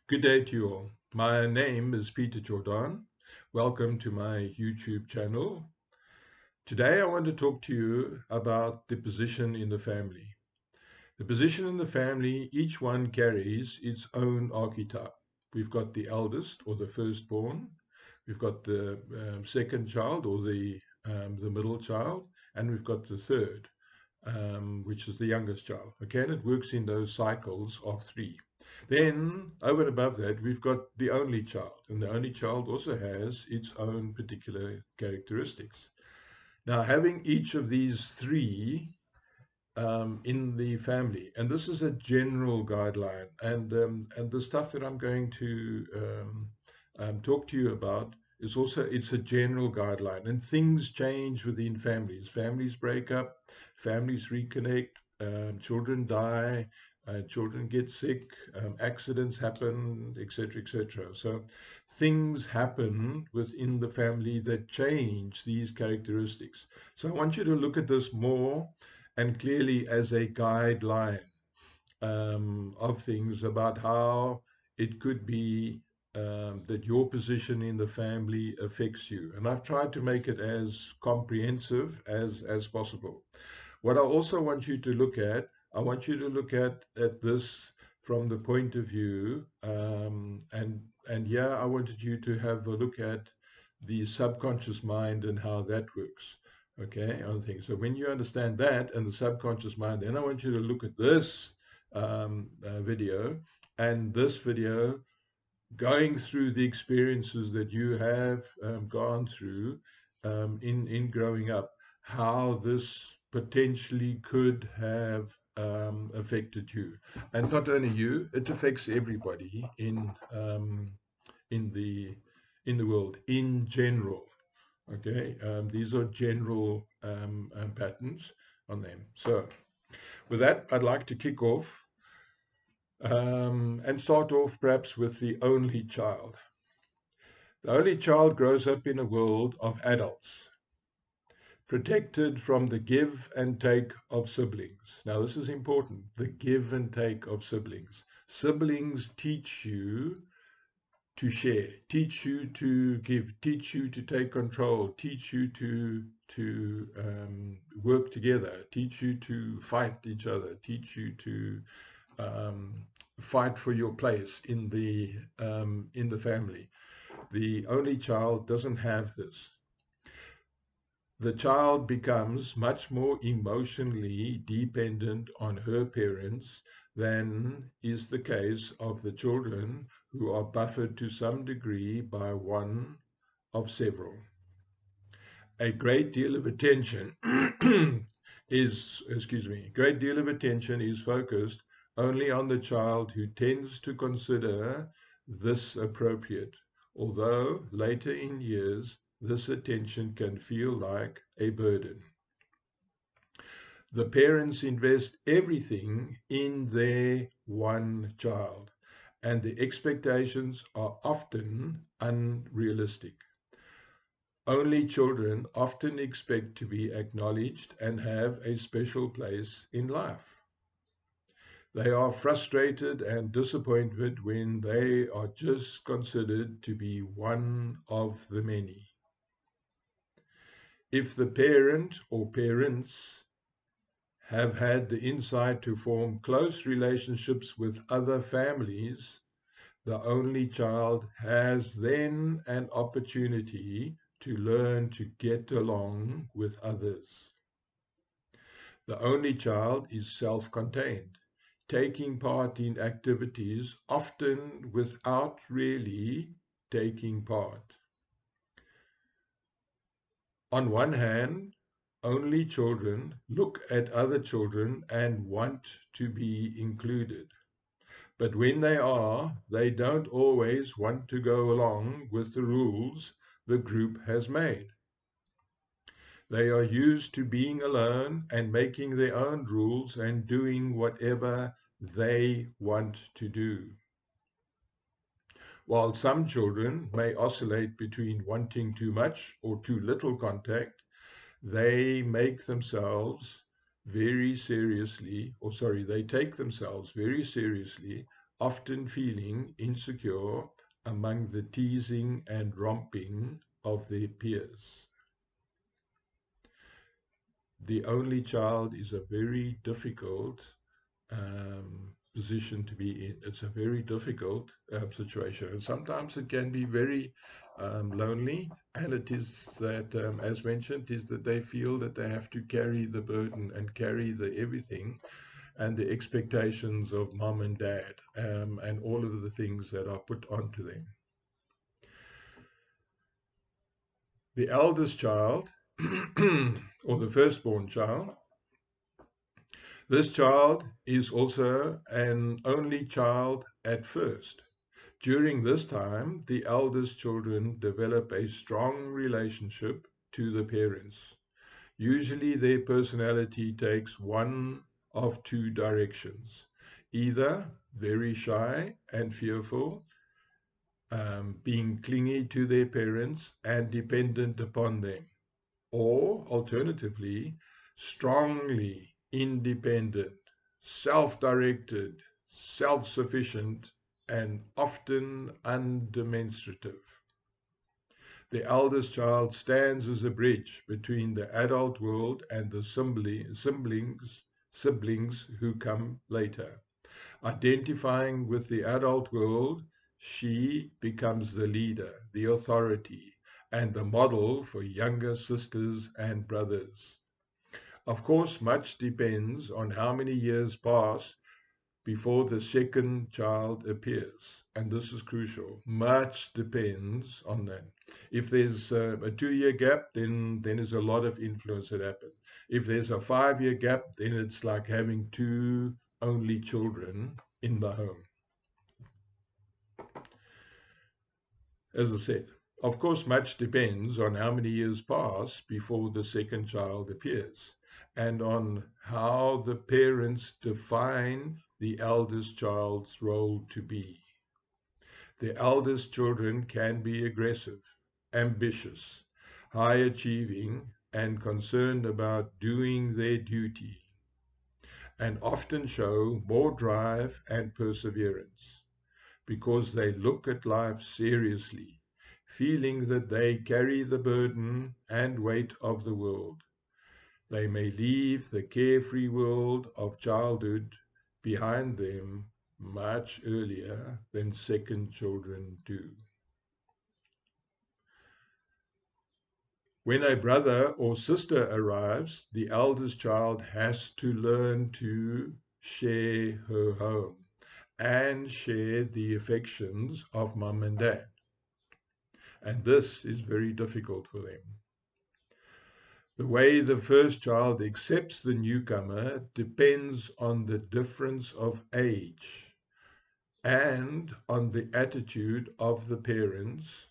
Good day to you all. My name is Peter Jordan. Welcome to my YouTube channel. Today I want to talk to you about the position in the family. The position in the family, each one carries its own archetype. We've got the eldest or the firstborn, we've got the second child or the middle child, and we've got the third, which is the youngest child. Okay, and it works in those cycles of three. Then, over and above that, we've got the only child, and the only child also has its own particular characteristics. Now, having each of these three in the family, and this is a general guideline, and the stuff that I'm going to talk to you about is also it's a general guideline, and things change within families. Families break up, families reconnect, children die, children get sick, accidents happen, etc., etc. So things happen within the family that change these characteristics. So I want you to look at this more and clearly as a guideline of things about how it could be that your position in the family affects you. And I've tried to make it as comprehensive as possible. What I also want you to look at, I want you to look at this from the point of view, and yeah, I wanted you to have a look at the subconscious mind and how that works. Okay, on things. So when you understand that and the subconscious mind, then I want you to look at this video and this video going through the experiences that you have gone through in growing up, how this potentially could have affected you, and not only you, it affects everybody in the in the world in general. Okay, these are general patterns on them. So, with that, I'd like to kick off and start off perhaps with the only child. The only child grows up in a world of adults, protected from the give and take of siblings. Now, this is important, the give and take of siblings. Siblings teach you to share, teach you to give, teach you to take control, teach you to work together, teach you to fight each other, teach you to fight for your place in the family. The only child doesn't have this. The child becomes much more emotionally dependent on her parents than is the case of the children who are buffered to some degree by one of several. A great deal of attention great deal of attention is focused only on the child who tends to consider this appropriate, although later in years this attention can feel like a burden. The parents invest everything in their one child, and the expectations are often unrealistic. Only children often expect to be acknowledged and have a special place in life. They are frustrated and disappointed when they are just considered to be one of the many. If the parent or parents have had the insight to form close relationships with other families, the only child has then an opportunity to learn to get along with others. The only child is self-contained, taking part in activities often without really taking part. On one hand, only children look at other children and want to be included. But when they are, they don't always want to go along with the rules the group has made. They are used to being alone and making their own rules and doing whatever they want to do. While some children may oscillate between wanting too much or too little contact, they take themselves very seriously often feeling insecure among the teasing and romping of their peers. The only child is a very difficult position to be in. It's a very difficult situation, and sometimes it can be very lonely. And it is that, as mentioned, is that they feel that they have to carry the burden and carry the everything and the expectations of mom and dad, and all of the things that are put onto them. The eldest child, or the firstborn child, this child is also an only child at first. During this time, the eldest children develop a strong relationship to the parents. Usually, their personality takes one of two directions: either very shy and fearful, being clingy to their parents and dependent upon them, or alternatively, strongly independent, self-directed, self-sufficient, and often undemonstrative. The eldest child stands as a bridge between the adult world and the siblings who come later. Identifying with the adult world, she becomes the leader, the authority, and the model for younger sisters and brothers. Of course, much depends on how many years pass before the second child appears. And this is crucial. Much depends on that. If there's a 2-year gap, then there's a lot of influence that happens. If there's a 5-year gap, then it's like having two only children in the home. As I said, of course, much depends on how many years pass before the second child appears, and on how the parents define the eldest child's role to be. The eldest children can be aggressive, ambitious, high achieving, and concerned about doing their duty, and often show more drive and perseverance, because they look at life seriously, feeling that they carry the burden and weight of the world. They may leave the carefree world of childhood behind them much earlier than second children do. When a brother or sister arrives, the eldest child has to learn to share her home and share the affections of mum and dad. And this is very difficult for them. The way the first child accepts the newcomer depends on the difference of age and on the attitude of the parents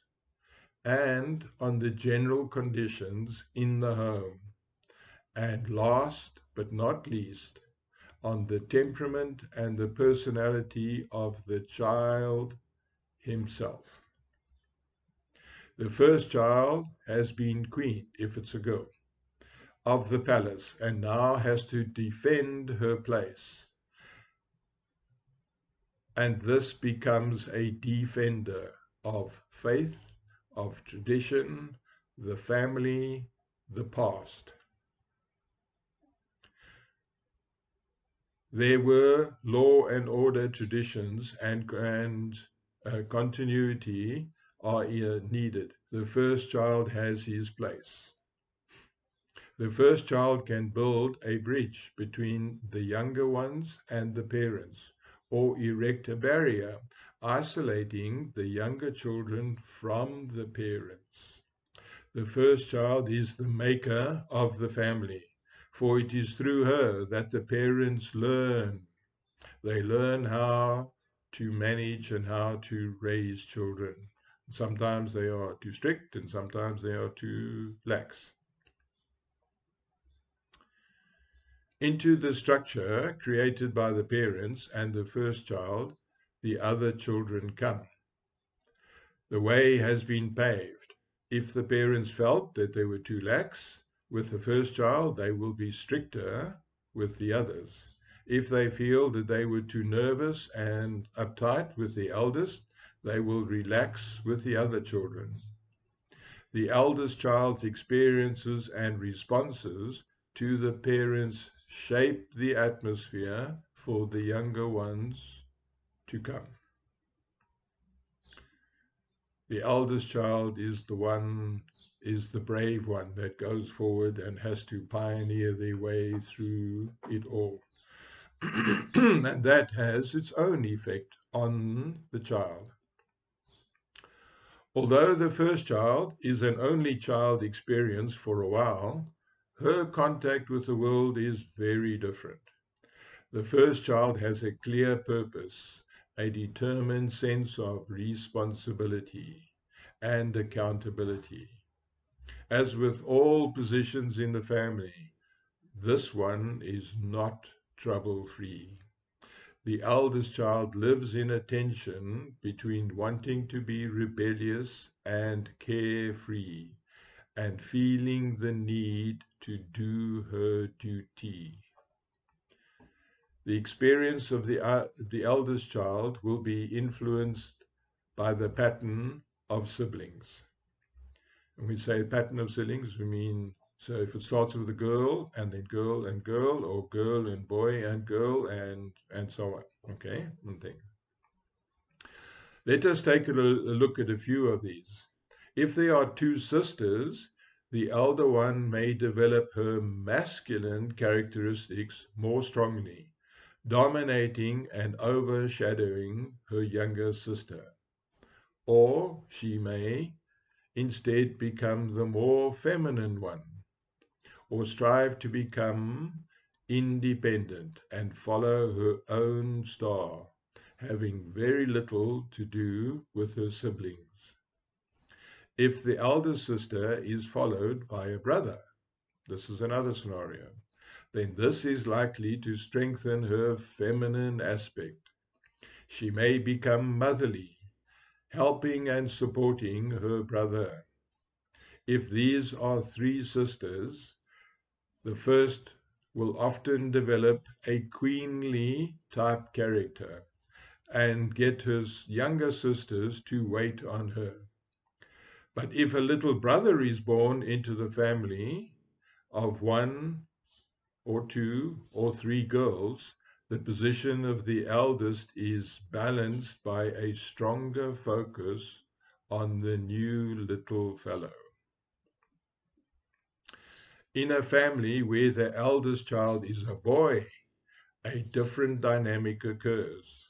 and on the general conditions in the home. And last but not least, on the temperament and the personality of the child himself. The first child has been queen, if it's a girl, of the palace, and now has to defend her place. And this becomes a defender of faith, of tradition, the family, the past. There were law and order traditions and continuity are needed. The first child has his place. The first child can build a bridge between the younger ones and the parents, or erect a barrier, isolating the younger children from the parents. The first child is the maker of the family, for it is through her that the parents learn. They learn how to manage and how to raise children. Sometimes they are too strict and sometimes they are too lax. Into the structure created by the parents and the first child, the other children come. The way has been paved. If the parents felt that they were too lax with the first child, they will be stricter with the others. If they feel that they were too nervous and uptight with the eldest, they will relax with the other children. The eldest child's experiences and responses to the parents shape the atmosphere for the younger ones to come. The eldest child is the brave one that goes forward and has to pioneer their way through it all. And that has its own effect on the child. Although the first child is an only child experience for a while, her contact with the world is very different. The first child has a clear purpose, a determined sense of responsibility and accountability. As with all positions in the family, this one is not trouble-free. The eldest child lives in a tension between wanting to be rebellious and carefree, and feeling the need to do her duty. The experience of the eldest child will be influenced by the pattern of siblings. When we say pattern of siblings, we mean, so if it starts with a girl and then girl and girl, or girl and boy and girl, and so on. Okay? Let us take a look at a few of these. If there are two sisters, the elder one may develop her masculine characteristics more strongly, dominating and overshadowing her younger sister. Or she may instead become the more feminine one, or strive to become independent and follow her own star, having very little to do with her siblings. If the elder sister is followed by a brother, this is another scenario, then this is likely to strengthen her feminine aspect. She may become motherly, helping and supporting her brother. If these are three sisters, the first will often develop a queenly type character and get his younger sisters to wait on her. But if a little brother is born into the family of one or two or three girls, the position of the eldest is balanced by a stronger focus on the new little fellow. In a family where the eldest child is a boy, a different dynamic occurs,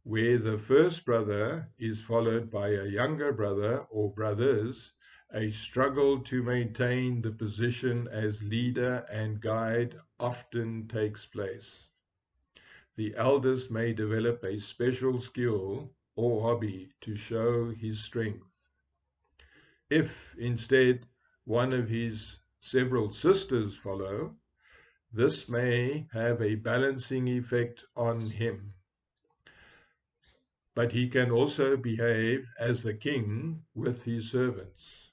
where the first brother is followed by a younger brother or brothers. A struggle to maintain the position as leader and guide often takes place. The eldest may develop a special skill or hobby to show his strength. If instead one of his several sisters follow, this may have a balancing effect on him. But he can also behave as the king with his servants,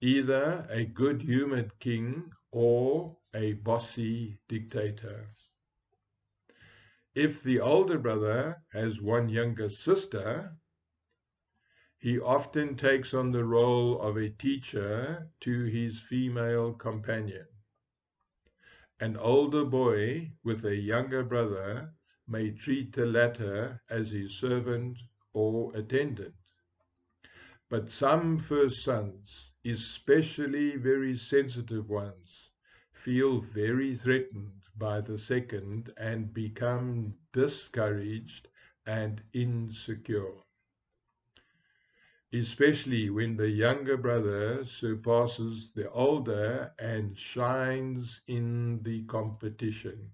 either a good-humored king or a bossy dictator. If the older brother has one younger sister, he often takes on the role of a teacher to his female companion. An older boy with a younger brother may treat the latter as his servant or attendant. But some first sons, especially very sensitive ones, feel very threatened by the second and become discouraged and insecure, especially when the younger brother surpasses the older and shines in the competition,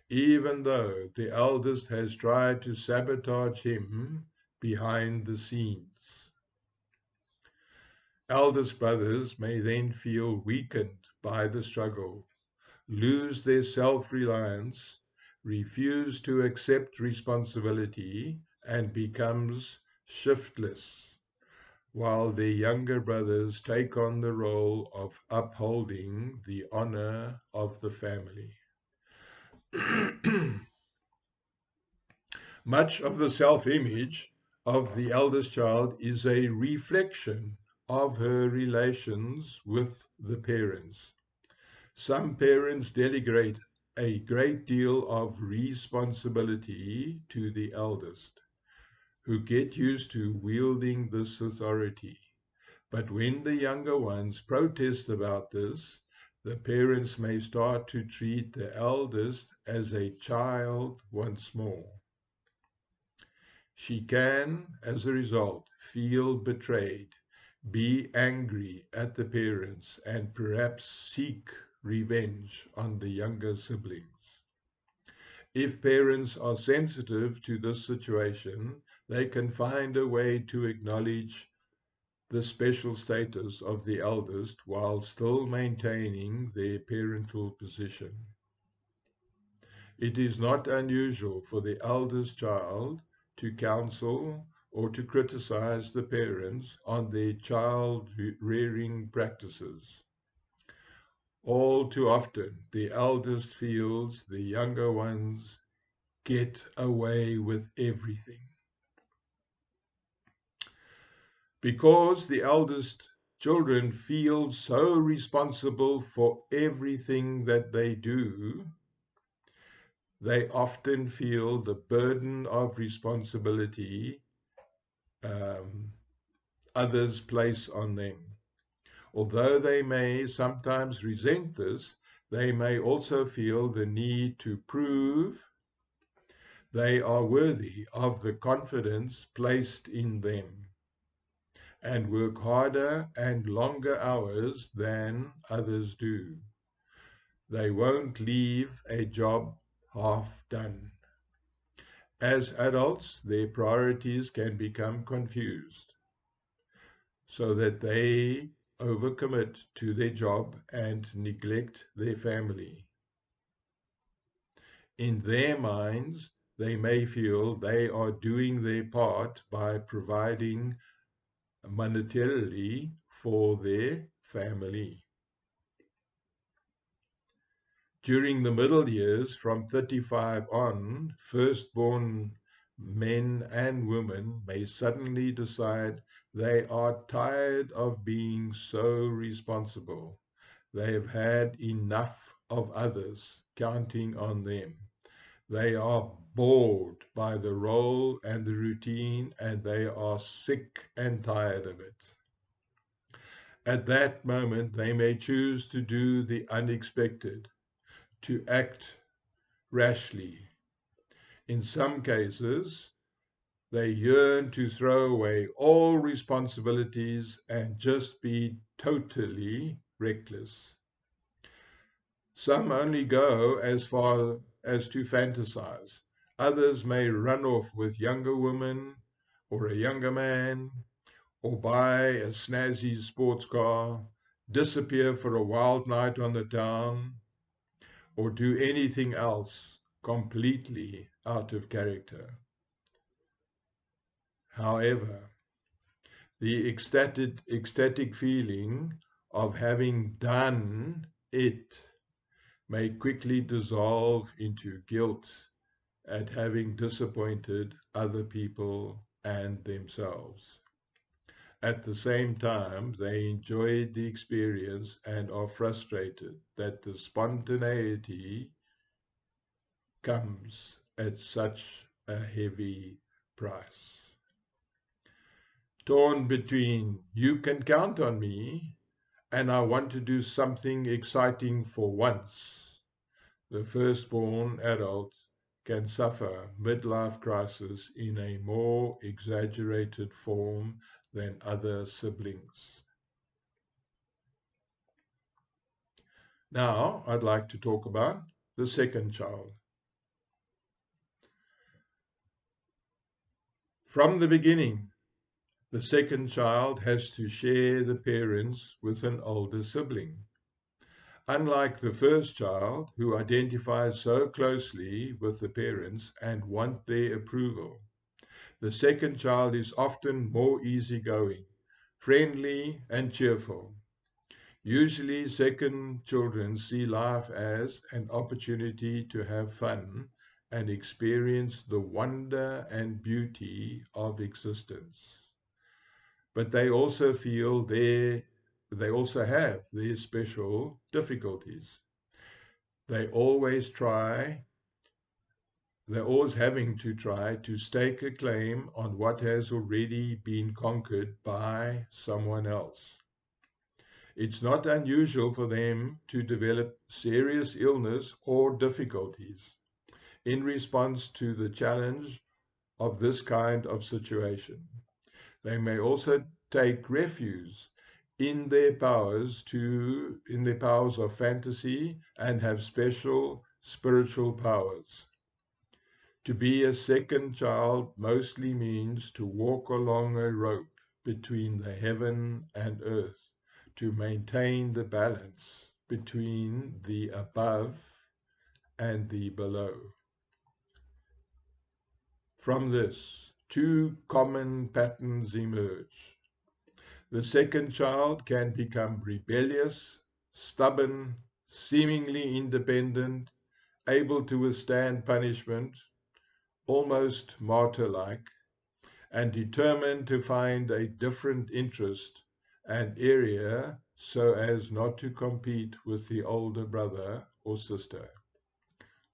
even though the eldest has tried to sabotage him behind the scenes. Eldest brothers may then feel weakened by the struggle, lose their self-reliance, refuse to accept responsibility, and becomes shiftless, while their younger brothers take on the role of upholding the honor of the family. Much of the self-image of the eldest child is a reflection of her relations with the parents. Some parents delegate a great deal of responsibility to the eldest, who get used to wielding this authority. But when the younger ones protest about this, the parents may start to treat the eldest as a child once more. She can, as a result, feel betrayed, be angry at the parents, and perhaps seek revenge on the younger siblings. If parents are sensitive to this situation, they can find a way to acknowledge the special status of the eldest while still maintaining their parental position. It is not unusual for the eldest child to counsel or to criticize the parents on their child rearing practices. All too often, the eldest feels the younger ones get away with everything. Because the eldest children feel so responsible for everything that they do, they often feel the burden of responsibility others place on them. Although they may sometimes resent this, they may also feel the need to prove they are worthy of the confidence placed in them and work harder and longer hours than others do. They won't leave a job half done. As adults, their priorities can become confused, so that they overcommit to their job and neglect their family. In their minds, they may feel they are doing their part by providing monetarily for their family. During the middle years, from 35 on, firstborn men and women may suddenly decide they are tired of being so responsible. They have had enough of others counting on them. They are bored by the role and the routine, and they are sick and tired of it. At that moment, they may choose to do the unexpected, to act rashly. In some cases, they yearn to throw away all responsibilities and just be totally reckless. Some only go as far as to fantasize. Others may run off with younger women or a younger man, or buy a snazzy sports car, disappear for a wild night on the town, or do anything else completely out of character. However, the ecstatic feeling of having done it may quickly dissolve into guilt at having disappointed other people and themselves. At the same time, they enjoyed the experience and are frustrated that the spontaneity comes at such a heavy price. Torn between you can count on me and I want to do something exciting for once, the firstborn adult can suffer midlife crisis in a more exaggerated form than other siblings. Now, I'd like to talk about the second child. From the beginning, the second child has to share the parents with an older sibling. Unlike the first child, who identifies so closely with the parents and want their approval, the second child is often more easygoing, friendly, and cheerful. Usually, second children see life as an opportunity to have fun and experience the wonder and beauty of existence. But they also they also have their special difficulties. They always try, they're always having to try to stake a claim on what has already been conquered by someone else. It's not unusual for them to develop serious illness or difficulties in response to the challenge of this kind of situation. They may also take refuge in their powers of fantasy and have special spiritual powers. To be a second child mostly means to walk along a rope between the heaven and earth, to maintain the balance between the above and the below. From this, two common patterns emerge. The second child can become rebellious, stubborn, seemingly independent, able to withstand punishment, almost martyr-like, and determined to find a different interest and area so as not to compete with the older brother or sister.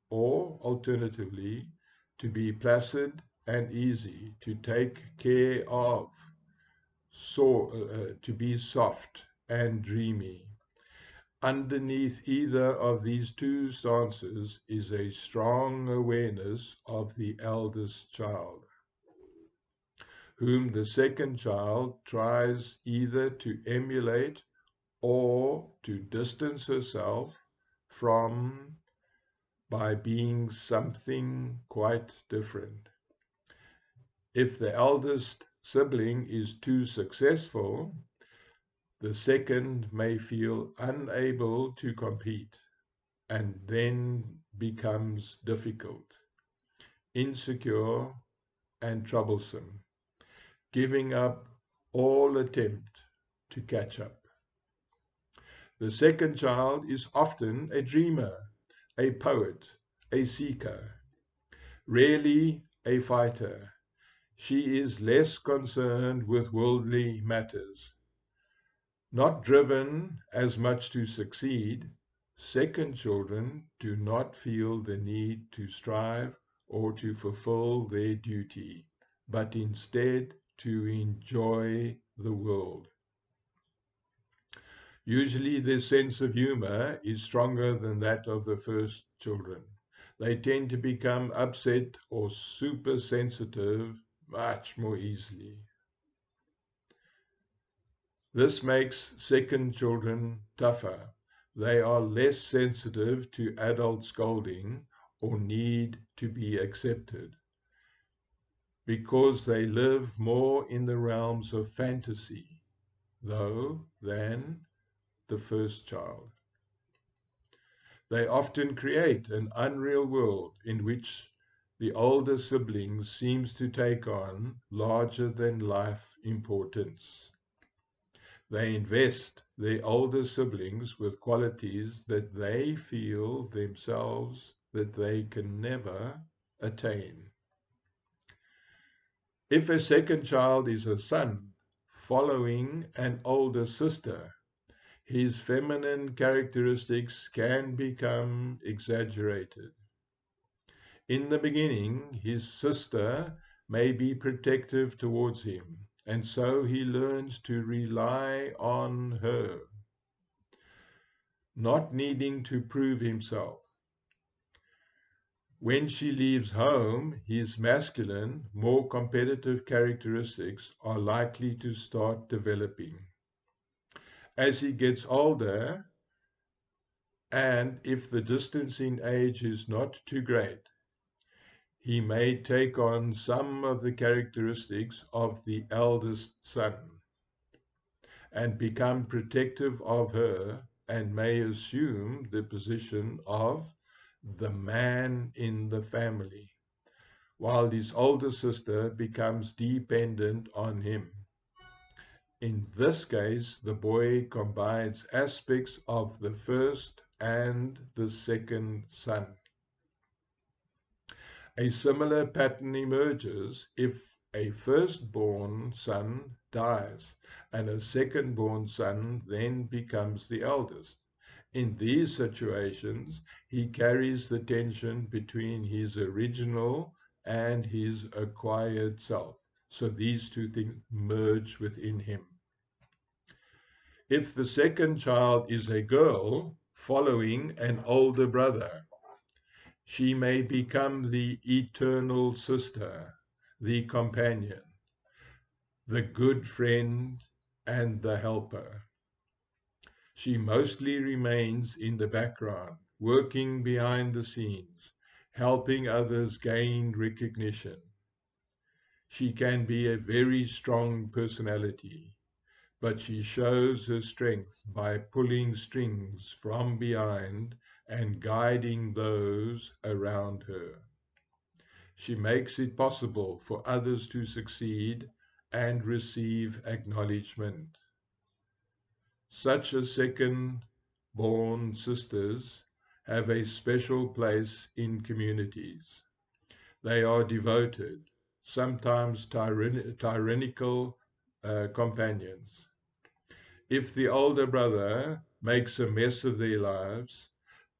Or, alternatively, to be placid and easy, to take care of, to be soft and dreamy. Underneath either of these two stances is a strong awareness of the eldest child, whom the second child tries either to emulate or to distance herself from by being something quite different. If the eldest sibling is too successful, the second may feel unable to compete and then becomes difficult, insecure, and troublesome, giving up all attempt to catch up. The second child is often a dreamer, a poet, a seeker, rarely a fighter. She is less concerned with worldly matters. Not driven as much to succeed, second children do not feel the need to strive or to fulfill their duty, but instead to enjoy the world. Usually their sense of humor is stronger than that of the first children. They tend to become upset or super sensitive much more easily. This makes second children tougher. They are less sensitive to adult scolding or need to be accepted because they live more in the realms of fantasy, though, than the first child. They often create an unreal world in which the older sibling seems to take on larger than life importance. They invest their older siblings with qualities that they feel themselves that they can never attain. If a second child is a son following an older sister, his feminine characteristics can become exaggerated. In the beginning, his sister may be protective towards him, and so he learns to rely on her, not needing to prove himself. When she leaves home, his masculine, more competitive characteristics are likely to start developing. As he gets older, and if the distance in age is not too great, he may take on some of the characteristics of the eldest son and become protective of her and may assume the position of the man in the family, while his older sister becomes dependent on him. In this case, the boy combines aspects of the first and the second son. A similar pattern emerges if a firstborn son dies and a second-born son then becomes the eldest. In these situations, he carries the tension between his original and his acquired self. So these two things merge within him. If the second child is a girl following an older brother, she may become the eternal sister, the companion, the good friend, and the helper. She mostly remains in the background, working behind the scenes, helping others gain recognition. She can be a very strong personality, but she shows her strength by pulling strings from behind and guiding those around her. She makes it possible for others to succeed and receive acknowledgement. Such as second-born sisters have a special place in communities. They are devoted, sometimes tyrannical companions. If the older brother makes a mess of their lives,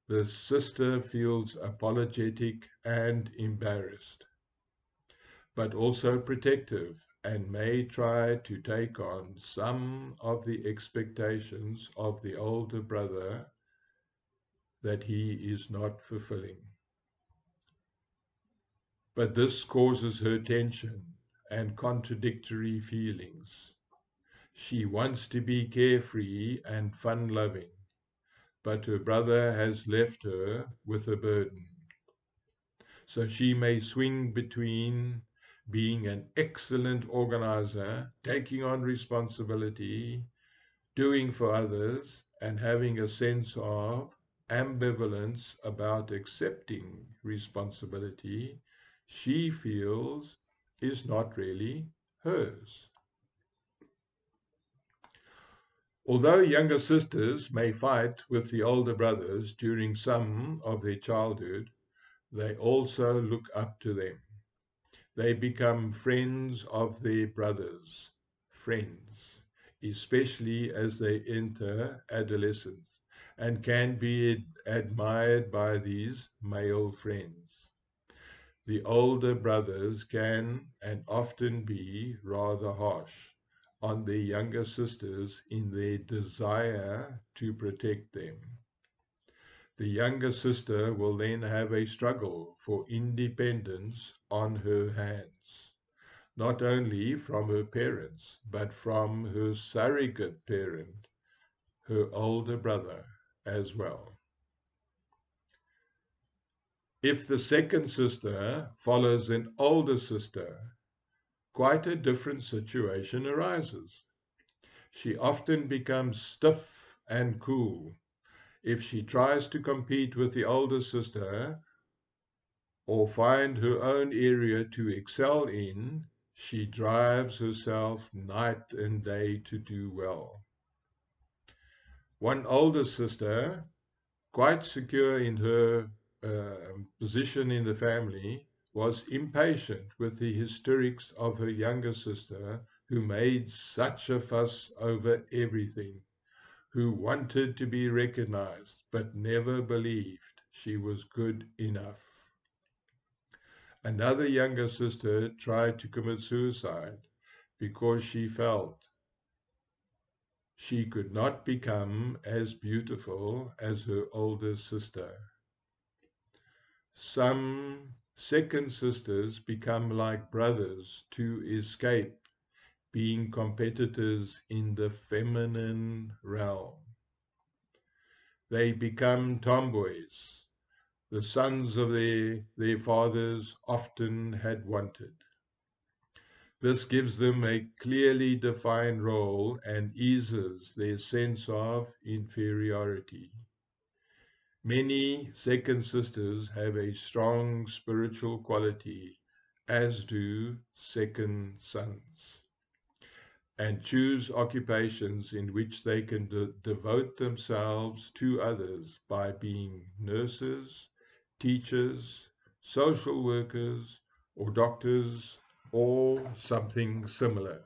the sister feels apologetic and embarrassed, but also protective, and may try to take on some of the expectations of the older brother that he is not fulfilling. But this causes her tension and contradictory feelings. She wants to be carefree and fun-loving, but her brother has left her with a burden. So she may swing between being an excellent organizer, taking on responsibility, doing for others, and having a sense of ambivalence about accepting responsibility she feels is not really hers. Although younger sisters may fight with the older brothers during some of their childhood, they also look up to them. They become friends of their brothers, friends, especially as they enter adolescence, and can be admired by these male friends. The older brothers can and often be rather harsh on their younger sisters in their desire to protect them. The younger sister will then have a struggle for independence on her hands, not only from her parents, but from her surrogate parent, her older brother, as well. If the second sister follows an older sister, quite a different situation arises. She often becomes stiff and cool. If she tries to compete with the older sister or find her own area to excel in, she drives herself night and day to do well. One older sister, quite secure in her position in the family, was impatient with the hysterics of her younger sister, who made such a fuss over everything, who wanted to be recognized, but never believed she was good enough. Another younger sister tried to commit suicide because she felt she could not become as beautiful as her older sister. Some second sisters become like brothers to escape being competitors in the feminine realm. They become tomboys, the sons of their fathers often had wanted. This gives them a clearly defined role and eases their sense of inferiority. Many second sisters have a strong spiritual quality, as do second sons. and choose occupations in which they can devote themselves to others by being nurses, teachers, social workers, or doctors, or something similar.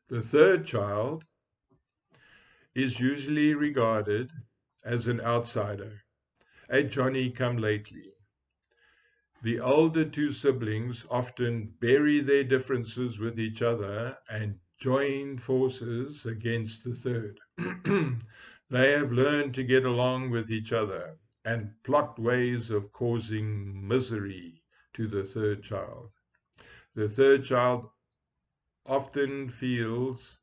The third child is usually regarded as an outsider, a Johnny-come-lately. The older two siblings often bury their differences with each other and join forces against the third. They have learned to get along with each other and plot ways of causing misery to the third child. The third child often feels,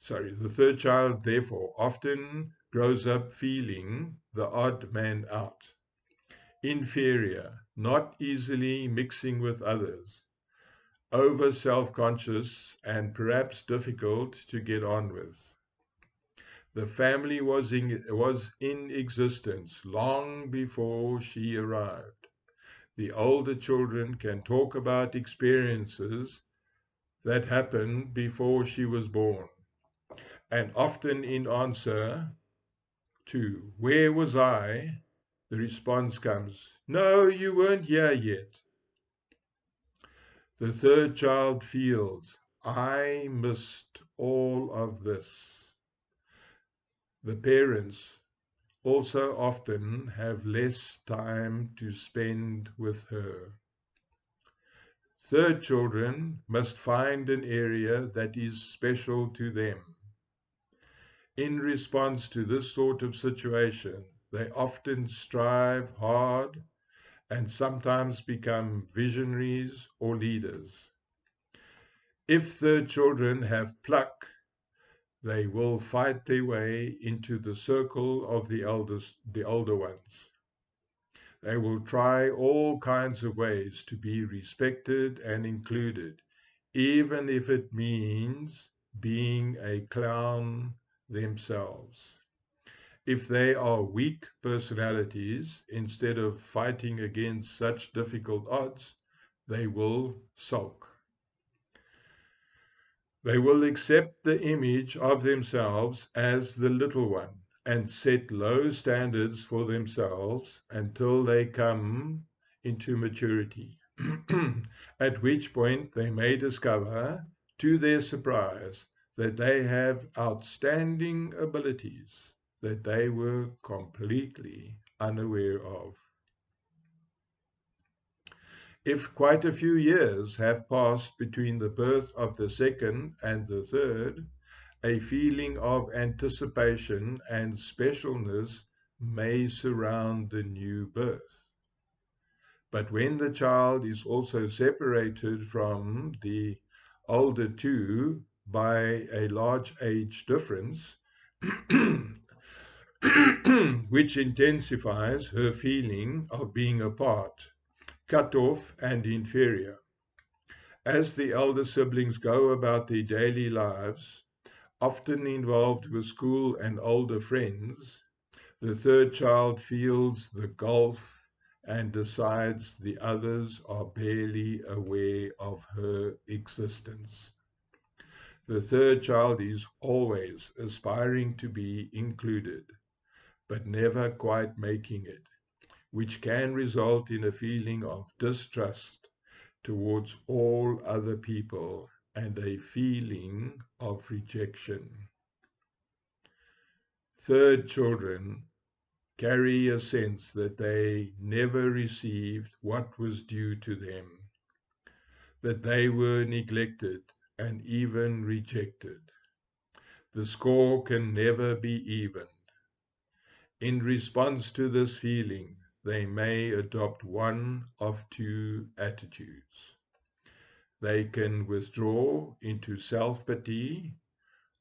the third child therefore often grows up feeling the odd man out, inferior, not easily mixing with others, over self-conscious, and perhaps difficult to get on with. The family was in existence long before she arrived. The older children can talk about experiences that happened before she was born, and often in answer to "Where was I?" the response comes, "No, you weren't here yet." The third child feels, "I missed all of this." The parents also often have less time to spend with her. Third children must find an area that is special to them. In response to this sort of situation, they often strive hard and sometimes become visionaries or leaders. If third children have pluck, they will fight their way into the circle of the older ones. They will try all kinds of ways to be respected and included, even if it means being a clown themselves. If they are weak personalities, instead of fighting against such difficult odds, they will sulk. They will accept the image of themselves as the little one and set low standards for themselves until they come into maturity, at which point they may discover, to their surprise, that they have outstanding abilities that they were completely unaware of. If quite a few years have passed between the birth of the second and the third, a feeling of anticipation and specialness may surround the new birth. But when the child is also separated from the older two by a large age difference, which intensifies her feeling of being apart, cut off, and inferior. As the elder siblings go about their daily lives, often involved with school and older friends, the third child feels the gulf and decides the others are barely aware of her existence. The third child is always aspiring to be included, but never quite making it, which can result in a feeling of distrust towards all other people and a feeling of rejection. Third children carry a sense that they never received what was due to them, that they were neglected and even rejected. The score can never be evened. In response to this feeling, they may adopt one of two attitudes. They can withdraw into self-pity,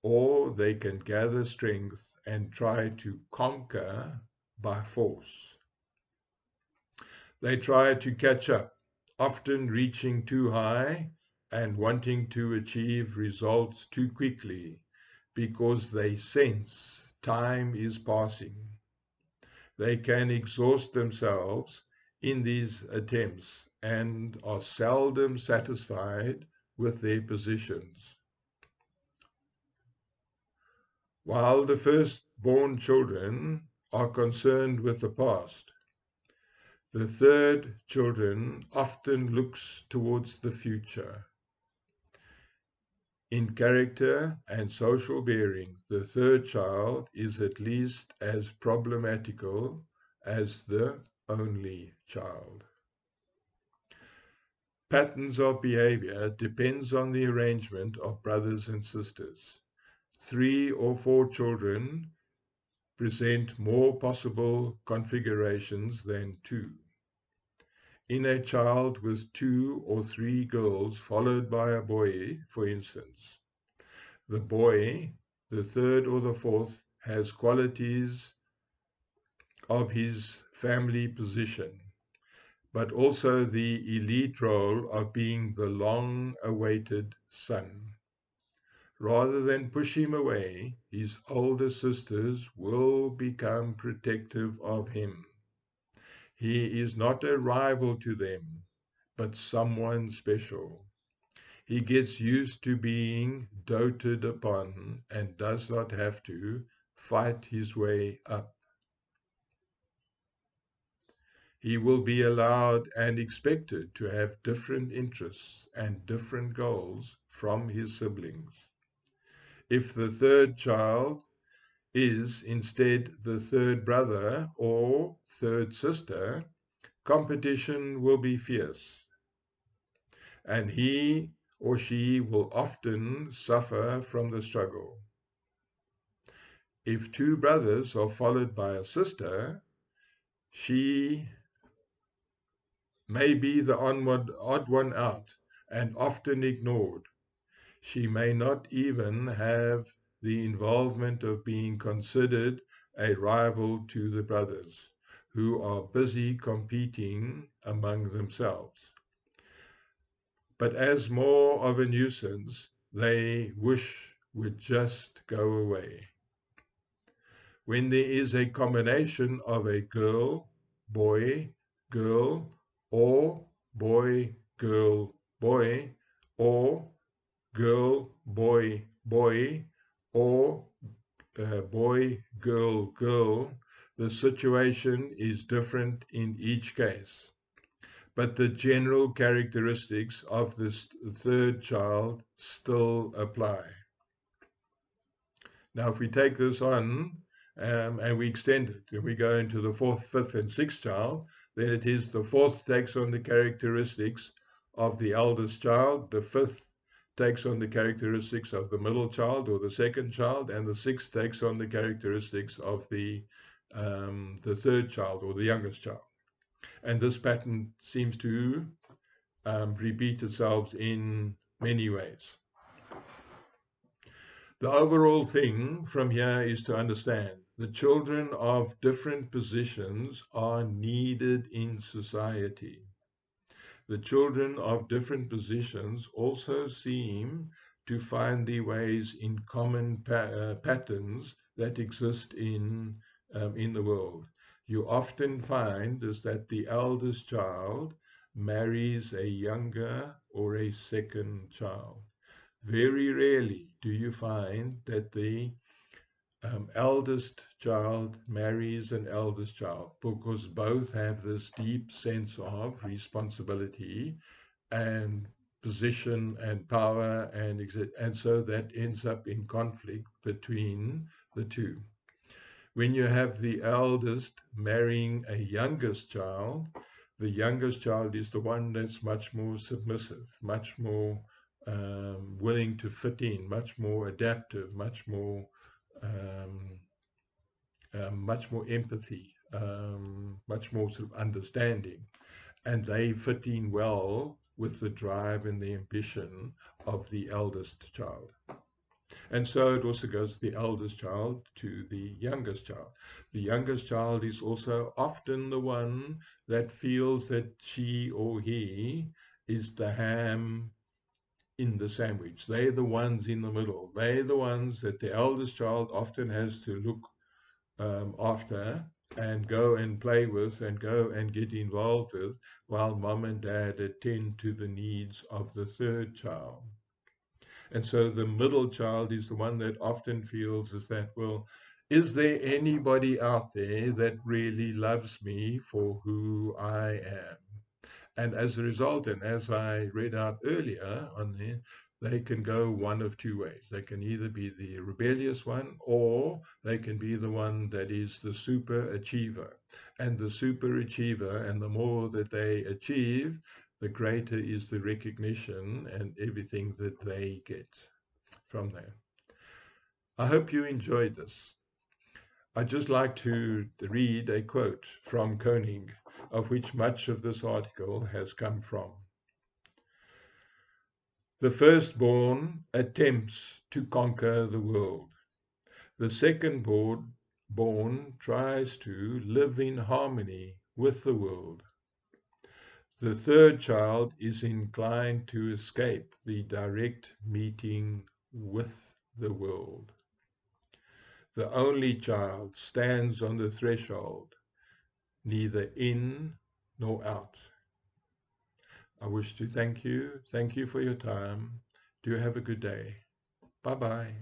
or they can gather strength and try to conquer by force. They try to catch up, often reaching too high and wanting to achieve results too quickly because they sense time is passing. They can exhaust themselves in these attempts and are seldom satisfied with their positions. While the firstborn children are concerned with the past, the third children often looks towards the future. In character and social bearing, the third child is at least as problematical as the only child. Patterns of behavior depends on the arrangement of brothers and sisters. 3 or 4 children present more possible configurations than 2. In a child with 2 or 3 girls followed by a boy, for instance, the boy, the third or the fourth, has qualities of his family position, but also the elite role of being the long-awaited son. Rather than push him away, his older sisters will become protective of him. He is not a rival to them, but someone special. He gets used to being doted upon and does not have to fight his way up. He will be allowed and expected to have different interests and different goals from his siblings. If the third child is instead the third brother or third sister, competition will be fierce, and he or she will often suffer from the struggle. If 2 brothers are followed by a sister, she may be the odd one out and often ignored. She may not even have the involvement of being considered a rival to the brothers, who are busy competing among themselves. But as more of a nuisance, they wish would just go away. When there is a combination of a girl, boy, girl, or boy, girl, boy, or girl, boy, boy, or boy, girl, girl, the situation is different in each case. But the general characteristics of this third child still apply. Now, if we take this on and we extend it, and we go into the 4th, 5th, and 6th child, then it is the 4th takes on the characteristics of the eldest child, the 5th takes on the characteristics of the middle child or the second child, and the 6th takes on the characteristics of the third child or the youngest child. And this pattern seems to repeat itself in many ways. The overall thing from here is to understand the children of different positions are needed in society. The children of different positions also seem to find their ways in common patterns that exist in the world. You often find is that the eldest child marries a younger or a second child. Very rarely do you find that the eldest child marries an eldest child, because both have this deep sense of responsibility and position and power, and so that ends up in conflict between the two. When you have the eldest marrying a youngest child, the youngest child is the one that's much more submissive, much more willing to fit in, much more adaptive, much more empathy, much more sort of understanding, and they fit in well with the drive and the ambition of the eldest child. And so it also goes the eldest child to the youngest child. The youngest child is also often the one that feels that she or he is the ham in the sandwich. They're the ones in the middle. They're the ones that the eldest child often has to look after and go and play with and go and get involved with, while mom and dad attend to the needs of the third child. And so the middle child is the one that often feels is that, well, is there anybody out there that really loves me for who I am? And as a result, and as I read out earlier on there, they can go one of two ways. They can either be the rebellious one, or they can be the one that is the super achiever. And the super achiever, and the more that they achieve, the greater is the recognition and everything that they get from there. I hope you enjoyed this. I'd just like to read a quote from Koenig, of which much of this article has come from. The firstborn attempts to conquer the world. The second-born tries to live in harmony with the world. The third child is inclined to escape the direct meeting with the world. The only child stands on the threshold, neither in nor out. I wish to thank you. Thank you for your time. Do have a good day. Bye-bye.